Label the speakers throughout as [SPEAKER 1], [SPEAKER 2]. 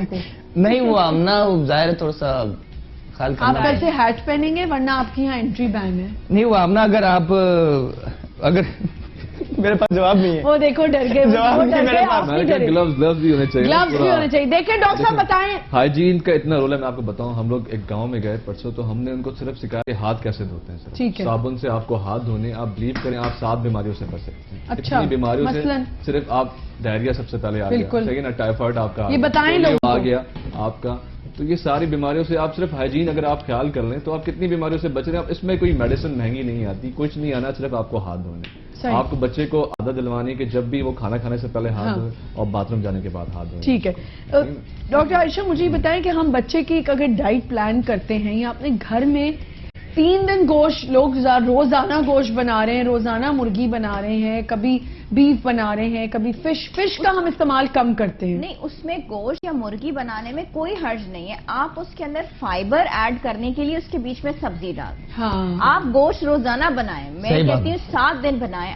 [SPEAKER 1] پہ؟
[SPEAKER 2] نہیں وہ آمنا ظاہر ہے تھوڑا سا خیال کرنا.
[SPEAKER 1] آپ کل سے ہیٹ پہنیں گے ورنہ آپ کی یہاں انٹری بین ہے.
[SPEAKER 2] نہیں وہ آمنا اگر میرے پاس جواب نہیں ہے.
[SPEAKER 1] وہ دیکھو ڈر گئے.
[SPEAKER 3] گلوز بھی ہونے چاہیے.
[SPEAKER 1] گلوز بھی ہونے چاہیے. دیکھیں ڈاکٹر صاحب بتائیں.
[SPEAKER 3] ہائیجین کا اتنا رول ہے. میں آپ کو بتاؤں, ہم لوگ ایک گاؤں میں گئے پرسوں, تو ہم نے ان کو صرف سکھایا کہ ہاتھ کیسے دھوتے ہیں.
[SPEAKER 1] ٹھیک ہے.
[SPEAKER 3] صابن سے آپ کو ہاتھ دھونے, آپ بلیو کریں, آپ 7 بیماریوں سے بچ سکتے ہیں.
[SPEAKER 1] اچھا,
[SPEAKER 3] اتنی بیماریوں سے
[SPEAKER 1] مثلاً
[SPEAKER 3] صرف آپ ڈائریا سب سے پہلے آ گیا, صحیح نا, ٹائیفائڈ آپ کا
[SPEAKER 1] یہ بتائیں لوگوں
[SPEAKER 3] آ گیا آپ کا. تو یہ ساری بیماریوں سے آپ صرف ہائیجین اگر آپ خیال کر لیں تو آپ کتنی بیماریوں سے بچ رہے ہیں. اس میں کوئی میڈیسن مہنگی نہیں آتی, کچھ نہیں آنا, صرف آپ کو ہاتھ دھونے. آپ کو بچے کو عادت دلوانی کہ جب بھی وہ کھانا کھانے سے پہلے ہاتھ دھوئے اور باتھ روم جانے کے بعد ہاتھ دھوئے.
[SPEAKER 1] ٹھیک ہے. ڈاکٹر عائشہ مجھے یہ بتائیں کہ ہم بچے کی اگر ڈائٹ پلان کرتے ہیں یا اپنے گھر میں 3 دن گوشت, لوگ روزانہ گوشت بنا رہے ہیں, روزانہ مرغی بنا رہے ہیں, کبھی بیف بنا رہے ہیں, کبھی فش کا ہم استعمال کم کرتے ہیں.
[SPEAKER 4] نہیں, اس میں گوشت یا مرغی بنانے میں کوئی حرج نہیں ہے. آپ اس کے اندر فائبر ایڈ کرنے کے لیے اس کے بیچ میں سبزی ڈال دیں. آپ گوشت روزانہ بنائیں, میں کہتی ہوں 7 دن بنائیں.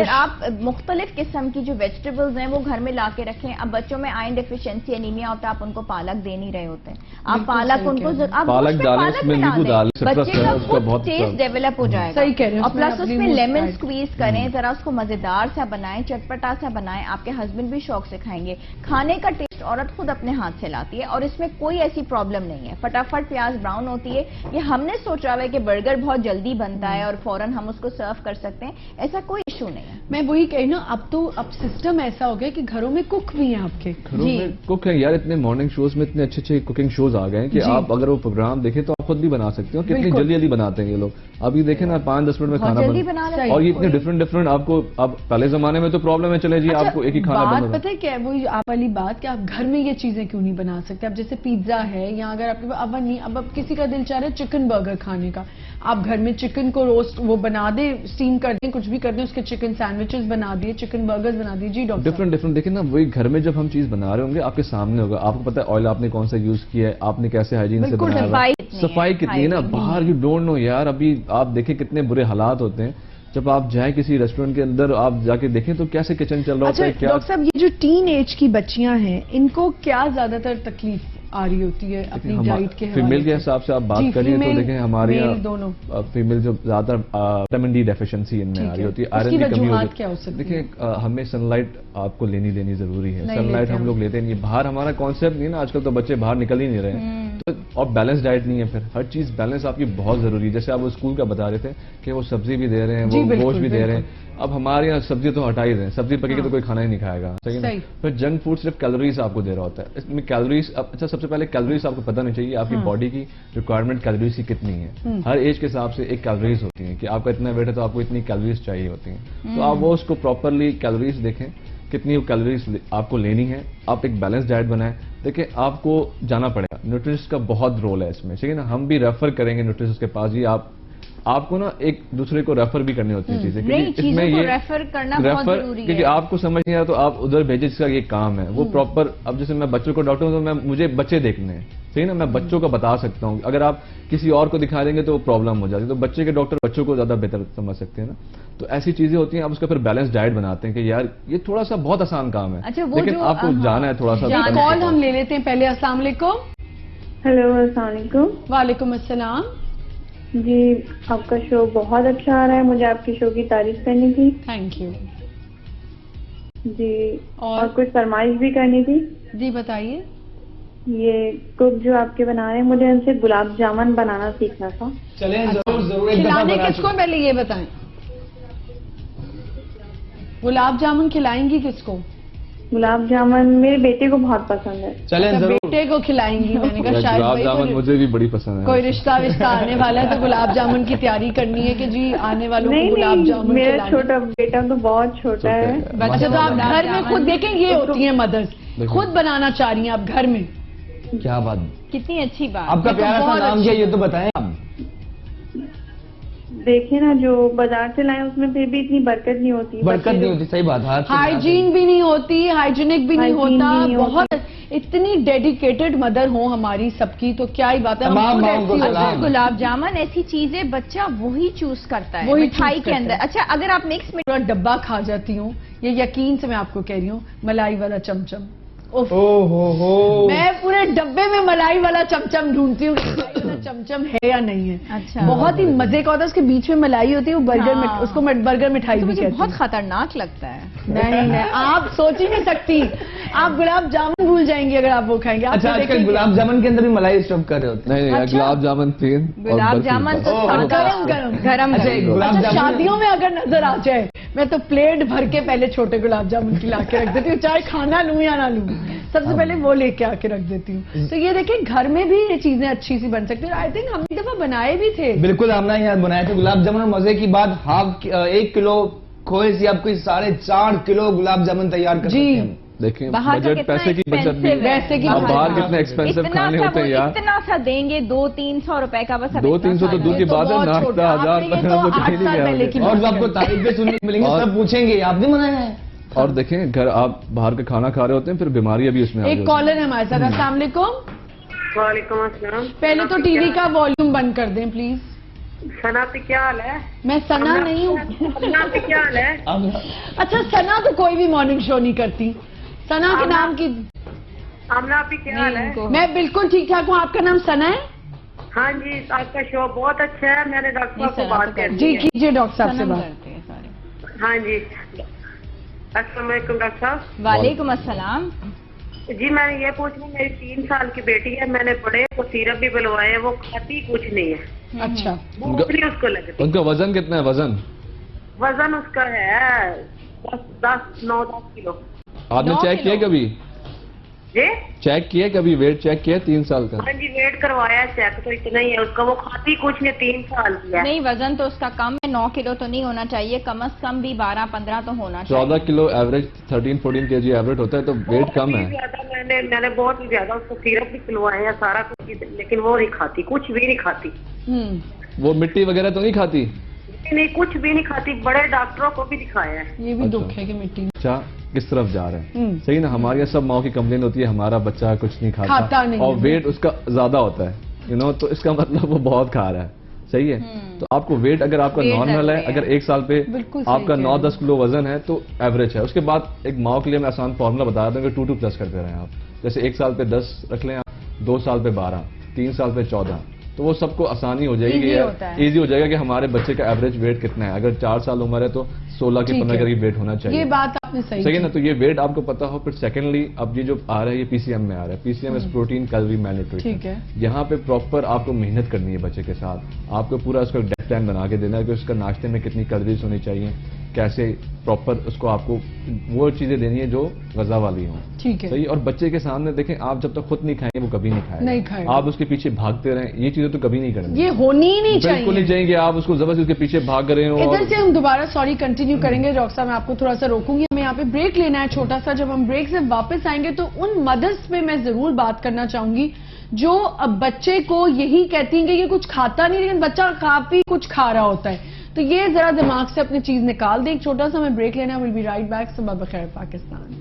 [SPEAKER 4] آپ مختلف قسم کی جو ویجیٹیبلز ہیں وہ گھر میں لا کے رکھیں. اب بچوں میں آئرن ڈیفیشنسی انیمیا ہوتا ہے, آپ ان کو پالک دے نہیں رہے ہوتے ہیں. آپ پالک ان کو
[SPEAKER 3] پالک ڈالیں,
[SPEAKER 4] بچے کا خود ٹیسٹ ڈیولپ ہو جائے گا.
[SPEAKER 1] صحیح کہہ رہے ہیں.
[SPEAKER 4] اور پلس اس میں لیمن سکویز کریں, ذرا اس کو مزیدار سا بنائیں, چٹپٹا سا بنائیں. آپ کے ہسبینڈ بھی شوق سے کھائیں گے. کھانے کا ٹیسٹ عورت خود اپنے ہاتھ سے لاتی ہے اور اس میں کوئی ایسی پرابلم نہیں ہے. فٹافٹ پیاز براؤن ہوتی ہے. یہ ہم نے سوچا ہوا ہے کہ برگر بہت جلدی بنتا ہے اور فوراً ہم اس کو سرو کر سکتے ہیں, ایسا کوئی ایشو نہیں ہے.
[SPEAKER 1] میں وہی کہی نا, اب سسٹم ایسا ہو گیا کہ گھروں میں کک بھی ہیں آپ کے.
[SPEAKER 3] گھروں میں کک ہیں یار. اتنے مارننگ شوز میں اتنے اچھے کوکنگ شوز آ گئے ہیں کہ آپ اگر وہ پروگرام دیکھیں تو آپ خود بھی بنا سکتے ہو. کتنی جلدی بناتے ہیں یہ لوگ. ابھی دیکھیں نا 5-10 منٹ میں کھانا بنا, اور یہ اتنے ڈفرنٹ آپ کو. اب پہلے زمانے میں تو پرابلم ہے, چلے جی آپ کو ایک ہی کھانا بنا.
[SPEAKER 1] بات پتہ ہے کیا ہے, وہی آپ والی بات کہ آپ گھر میں یہ چیزیں کیوں نہیں بنا سکتے. اب جیسے پیزا ہے, یا اگر آپ کے پاس اوون نہیں, اب کسی کا دل چاہ رہا ہے چکن برگر کھانے کا, آپ گھر میں چکن کو روسٹ وہ بنا دیں, اسٹیم کر دیں, کچھ بھی کر دیں, اس کے چکن سینڈوچز بنا دیے, چکن برگرز بنا دیے. جی ڈاکٹر,
[SPEAKER 3] ڈفرنٹ دیکھیں نا, وہی گھر میں جب ہم چیز بنا رہے ہوں گے آپ کے سامنے ہوگا. آپ کو پتا ہے آئل آپ نے کون سا یوز کیا ہے, آپ نے کیسے ہائیجین سے بنایا ہے, صفائی کتنی ہے نا. باہر یو ڈونٹ نو یار. ابھی آپ دیکھیں کتنے برے حالات ہوتے ہیں. جب آپ جائیں کسی ریسٹورینٹ کے اندر, آپ جا کے دیکھیں تو کیسے کچن چل رہا ہوتا ہے.
[SPEAKER 1] ڈاکٹر صاحب, یہ جو ٹین ایج کی بچیاں ہیں, ان کو کیا زیادہ تر تکلیف آ رہی ہوتی ہے اپنی ڈائٹ کے حوالے سے؟
[SPEAKER 3] فیمیل کے حساب سے آپ بات کریے تو دیکھیں ہمارے یہاں فیمیل جو زیادہ وٹامن ڈی ڈیفیشنسی ان میں آ رہی ہوتی ہے, آئرن کی کمی ہوتی ہے. دیکھیں ہمیں سن لائٹ آپ کو لینی ضروری ہے. سن لائٹ ہم لوگ لیتے نہیں. باہر ہمارا کانسیپٹ نہیں نا, آج کل تو بچے باہر نکل ہی نہیں رہے. تو اور بیلنس ڈائٹ نہیں ہے. پھر ہر چیز بیلنس آپ کی بہت ضروری ہے. جیسے آپ اسکول کا بتا رہے تھے کہ وہ سبزی بھی دے رہے ہیں, وہ گوشت بھی دے رہے ہیں. اب ہمارے یہاں سبزی تو ہٹا ہی رہے ہیں, سبزی پکے گی تو کوئی کھانا ہی نہیں کھائے گا. صحیح ہے. پھر جنک فوڈ صرف کیلوریز آپ کو دے رہا ہوتا ہے. اس میں کیلوریز, اچھا سب سے پہلے کیلوریز آپ کو پتہ نہیں چاہیے آپ کی باڈی کی ریکوائرمنٹ کیلوریز کی کتنی ہے. ہر ایج کے حساب سے ایک کیلوریز ہوتی ہیں کہ آپ کا اتنا ویٹ ہے تو آپ کو اتنی کیلوریز چاہیے ہوتی ہیں. تو آپ وہ اس کو پراپرلی کیلوریز دیکھیں کتنی کیلوریز آپ کو لینی ہے. آپ ایک بیلنس ڈائٹ بنائیں. دیکھیں آپ کو جانا پڑے گا, نیوٹریشنسٹ کا بہت رول ہے اس میں. ٹھیک ہے نا, ہم بھی ریفر کریں گے نیوٹریشنسٹ کے پاس. یہ آپ کو نا ایک دوسرے کو ریفر بھی کرنی ہوتی ہے چیزیں,
[SPEAKER 4] اس میں یہ ریفر کرنا بہت ضروری ہے.
[SPEAKER 3] کیونکہ آپ کو سمجھ نہیں آیا تو آپ ادھر بھیجیں, جس کا یہ کام ہے وہ پراپر. اب جیسے میں بچوں کو ڈاکٹر ہوں تو مجھے بچے دیکھنے ہیں, صحیح نا, میں بچوں کو بتا سکتا ہوں. اگر آپ کسی اور کو دکھا دیں گے تو وہ پرابلم ہو جاتی ہے. تو بچے کے ڈاکٹر بچوں کو زیادہ بہتر سمجھ سکتے ہیں نا. تو ایسی چیزیں ہوتی ہیں. آپ اس کا پھر بیلنس ڈائٹ بناتے ہیں کہ یار یہ تھوڑا سا بہت آسان کام ہے, لیکن آپ کو جانا ہے تھوڑا سا.
[SPEAKER 1] کال ہم لے لیتے ہیں پہلے. السلام علیکم.
[SPEAKER 5] ہیلو, السلام علیکم.
[SPEAKER 1] وعلیکم السلام.
[SPEAKER 5] جی, آپ کا شو بہت اچھا آ رہا ہے, مجھے آپ کے شو کی تعریف کرنی تھی.
[SPEAKER 1] Thank you.
[SPEAKER 5] جی, اور کچھ فرمائش بھی کرنی تھی.
[SPEAKER 1] جی بتائیے.
[SPEAKER 5] یہ کک جو آپ کے بنا رہے ہیں, مجھے ان سے گلاب جامن بنانا سیکھنا تھا.
[SPEAKER 2] چلیں ضرور.
[SPEAKER 1] کھلانے کس کو, پہلے یہ بتائیں, گلاب جامن کھلائیں گی کس کو؟
[SPEAKER 5] گلاب جامن میرے بیٹے کو بہت پسند ہے.
[SPEAKER 2] چلیں ضرور.
[SPEAKER 1] بیٹے کو کھلائیں گی. میں نے کہا شاید
[SPEAKER 3] گلاب جامن مجھے بھی بڑی پسند ہے.
[SPEAKER 1] کوئی رشتہ آنے والا ہے تو گلاب جامن کی تیاری کرنی ہے کہ جی آنے والوں کو گلاب جامن.
[SPEAKER 5] میرا چھوٹا بیٹا تو بہت چھوٹا ہے.
[SPEAKER 1] اچھا, تو آپ گھر میں خود دیکھیں, یہ ہوتی ہیں مدرس, خود بنانا چاہ رہی ہیں آپ گھر میں.
[SPEAKER 2] کیا بات,
[SPEAKER 4] کتنی اچھی بات.
[SPEAKER 2] آپ کا پیارا سا نام کیا یہ تو بتائیں.
[SPEAKER 5] دیکھیں نا, جو بازار سے لائیں اس میں پھر بھی اتنی برکت نہیں ہوتی.
[SPEAKER 2] برکت نہیں ہوتی, صحیح بات.
[SPEAKER 1] ہائیجین بھی نہیں ہوتی, ہائیجینک بھی نہیں ہوتا. بہت اتنی ڈیڈیکیٹڈ مدر ہو ہماری سب کی, تو کیا ہی بات ہے.
[SPEAKER 4] گلاب جامن ایسی چیز ہے بچہ وہی چوز کرتا ہے مٹھائی کے اندر. اچھا, اگر آپ مکس میں
[SPEAKER 1] ڈبہ کھا جاتی ہوں, یہ یقین سے میں آپ کو کہہ رہی ہوں, ملائی والا چمچم. میں میں ڈبے میں ملائی والا چمچم ڈھونڈتی ہوں کہ ملائی والا چمچم ہے یا نہیں ہے.
[SPEAKER 4] اچھا,
[SPEAKER 1] بہت ہی مزے کا ہوتا ہے, اس کے بیچ میں ملائی ہوتی ہے, وہ برگر میں اس کو برگر مٹھائی بھی کہتے ہیں.
[SPEAKER 4] بہت خطرناک لگتا ہے.
[SPEAKER 1] نہیں آپ سوچ ہی نہیں سکتی, آپ گلاب جامن بھول جائیں گے اگر آپ وہ کھائیں گے.
[SPEAKER 2] اچھا آج کل گلاب جامن کے اندر بھی ملائی اسٹف کر رہے ہوتے ہیں.
[SPEAKER 3] نہیں, گلاب جامن تین,
[SPEAKER 4] گلاب جامن تو گرم.
[SPEAKER 1] شادیوں میں اگر نظر آ جائے میں تو پلیٹ بھر کے پہلے چھوٹے گلاب جامن کی لا کے رکھ دیتی ہوں, چاہے کھانا لوں یا نہ لوں, سب سے پہلے وہ لے کے آ کے رکھ دیتی ہوں. تو یہ دیکھیں گھر میں بھی یہ چیزیں اچھی سی بن سکتی ہیں. آئی تھنک ہم ایک دفعہ بنائے بھی تھے.
[SPEAKER 2] بالکل, ہم نے یہاں بنائے تھے گلاب جامن, اور مزے کی بات 1 کلو کھوئے سے آپ کو 4.5 کلو گلاب جامن تیار کر سکتے ہیں.
[SPEAKER 3] دیکھیں بجٹ پیسے کی بچت بھی, باہر کتنے ایکسپینسو کھانے ہوتے ہیں یار.
[SPEAKER 4] اتنا سا دیں گے 200-300 روپے کا, بس
[SPEAKER 3] 200-300 تو دور کی بات ہے, ناشتہ 1000 تو کہیں نہیں گیا.
[SPEAKER 2] اور جو آپ کو تعریفیں سننے کو ملیں گے سب پوچھیں گے آپ نے بنایا ہے.
[SPEAKER 3] اور دیکھیں گھر آپ باہر کا کھانا کھا رہے ہوتے ہیں, پھر بیماریاں بھی اس میں.
[SPEAKER 1] ایک کالر ہے ہمارے ساتھ. السلام علیکم.
[SPEAKER 5] وعلیکم السلام.
[SPEAKER 1] پہلے تو ٹی وی کا والیوم بند کر دیں پلیز.
[SPEAKER 5] سنا پہ کیا حال ہے؟
[SPEAKER 1] میں سنا نہیں ہوں.
[SPEAKER 5] سنا پہ کیا حال ہے؟
[SPEAKER 1] اچھا سنا تو کوئی بھی مارننگ شو نہیں کرتی. سنا کے نام کی
[SPEAKER 5] آمنہ پہ کیا حال ہے؟
[SPEAKER 1] میں بالکل ٹھیک ٹھاک ہوں. آپ کا نام سنا ہے؟
[SPEAKER 5] ہاں جی, آپ کا شو بہت اچھا ہے. میں نے ڈاکٹر صاحب کو بات کرنی
[SPEAKER 1] جی
[SPEAKER 5] ہے.
[SPEAKER 1] کیجیے ڈاکٹر صاحب سے بات.
[SPEAKER 5] ہاں جی, السلام علیکم ڈاکٹر صاحب.
[SPEAKER 4] وعلیکم السلام.
[SPEAKER 5] جی میں یہ پوچھ رہی ہوں, میری 3 سال کی بیٹی ہے, میں نے بڑے کو سیرپ بھی بلوائے, وہ کھاتی کچھ نہیں ہے.
[SPEAKER 1] اچھا,
[SPEAKER 5] بھوک نہیں اس کو لگتی.
[SPEAKER 3] ان کا وزن کتنا ہے؟
[SPEAKER 5] وزن اس کا ہے 9-10 کلو.
[SPEAKER 3] آپ نے چیک کیا کبھی؟
[SPEAKER 5] جی
[SPEAKER 3] چیک کیا کبھی, ویٹ چیک کیا 3 سال کا؟
[SPEAKER 5] ہاں جی ویٹ کروایا, چیک تو اتنا ہی ہے اس کا. وہ کھاتی کچھ نہیں, 3 سال کی ہے.
[SPEAKER 4] نہیں وزن تو اس کا کم ہے, 9 کلو تو نہیں ہونا چاہیے, کم از کم بھی 12-15 تو ہونا چاہیے.
[SPEAKER 3] 14 کلو ایوریج, 13-14 کے جی ایوریج ہوتا ہے, تو ویٹ کم ہے.
[SPEAKER 5] میں نے بہت ہی زیادہ اس کو سیرپ بھی کھلوائے ہیں, سارا کچھ, لیکن وہ نہیں کھاتی, کچھ بھی نہیں کھاتی.
[SPEAKER 3] وہ مٹی وغیرہ تو نہیں کھاتی؟
[SPEAKER 5] نہیں, کچھ بھی نہیں کھاتی. بڑے ڈاکٹروں کو بھی دکھایا ہے.
[SPEAKER 1] یہ بھی دکھ ہے کہ مٹی.
[SPEAKER 3] اچھا کس طرف جا رہے ہیں؟ صحیح نا, ہمارے یہاں سب ماں کی کمپلین ہوتی ہے ہمارا بچہ کچھ نہیں کھاتا اور ویٹ اس کا زیادہ ہوتا ہے, تو اس کا مطلب وہ بہت کھا رہا ہے. صحیح ہے. تو آپ کو ویٹ اگر آپ کا نارمل ہے, اگر 1 سال پہ آپ کا 9-10 کلو وزن ہے تو ایوریج ہے. اس کے بعد ایک ماں کے لیے میں آسان فارمولا بتا دوں کہ 2 پلس کرتے رہیں آپ. جیسے 1 سال پہ 10 رکھ لیں آپ, 2 سال پہ 12, 3 سال پہ 14, تو وہ سب کو آسانی ہو جائے گی, ایزی ہو جائے گا کہ ہمارے بچے کا ایوریج ویٹ کتنا ہے. اگر 4 سال عمر ہے تو 16 کے 15 قریب ویٹ ہونا چاہیے.
[SPEAKER 1] یہ بات آپ نے صحیح
[SPEAKER 3] ہے نا, تو یہ ویٹ آپ کو پتا ہو. پھر سیکنڈلی اب یہ جو آ رہا ہے یہ پی سی ایم میں آ رہا ہے. پی سی ایم از پروٹین کیلوری مینیٹریشن. یہاں پہ پراپر آپ کو محنت کرنی ہے بچے کے ساتھ. آپ کو پورا اس کا ڈیٹ پلان بنا کے دینا ہے کہ اس کا ناشتے میں کتنی کیلوریز ہونی چاہیے, کیسے پراپر اس کو آپ کو وہ چیزیں دینی ہے جو غذا والی ہوں.
[SPEAKER 1] ٹھیک ہے.
[SPEAKER 3] صحیح. اور بچے کے سامنے دیکھیں, آپ جب تک خود نہیں کھائیں گے وہ کبھی نہیں کھائے. آپ اس کے پیچھے بھاگتے رہیں, یہ چیزیں تو کبھی نہیں کریں گے.
[SPEAKER 1] یہ ہونی ہی نہیں چاہیے.
[SPEAKER 3] بالکل نہیں چاہیے کہ آپ اس کو زبردستی اس کے پیچھے بھاگ رہے ہوں.
[SPEAKER 1] ادھر سے ہم دوبارہ سوری کنٹینیو کریں گے. ڈاکٹر صاحب میں آپ کو تھوڑا سا روکوں گی, ہمیں یہاں پہ بریک لینا ہے چھوٹا سا. جب ہم بریک سے واپس آئیں گے تو ان مدرس پہ میں ضرور بات کرنا چاہوں گی جو بچے کو یہی کہتی ہیں کہ یہ کچھ کھاتا نہیں لیکن بچہ کافی کچھ کھا رہا ہوتا ہے. تو یہ ذرا دماغ سے اپنی چیز نکال دیں. ایک چھوٹا سا ہمیں بریک لینا ہے. Will be right back. صبح بخیر پاکستان.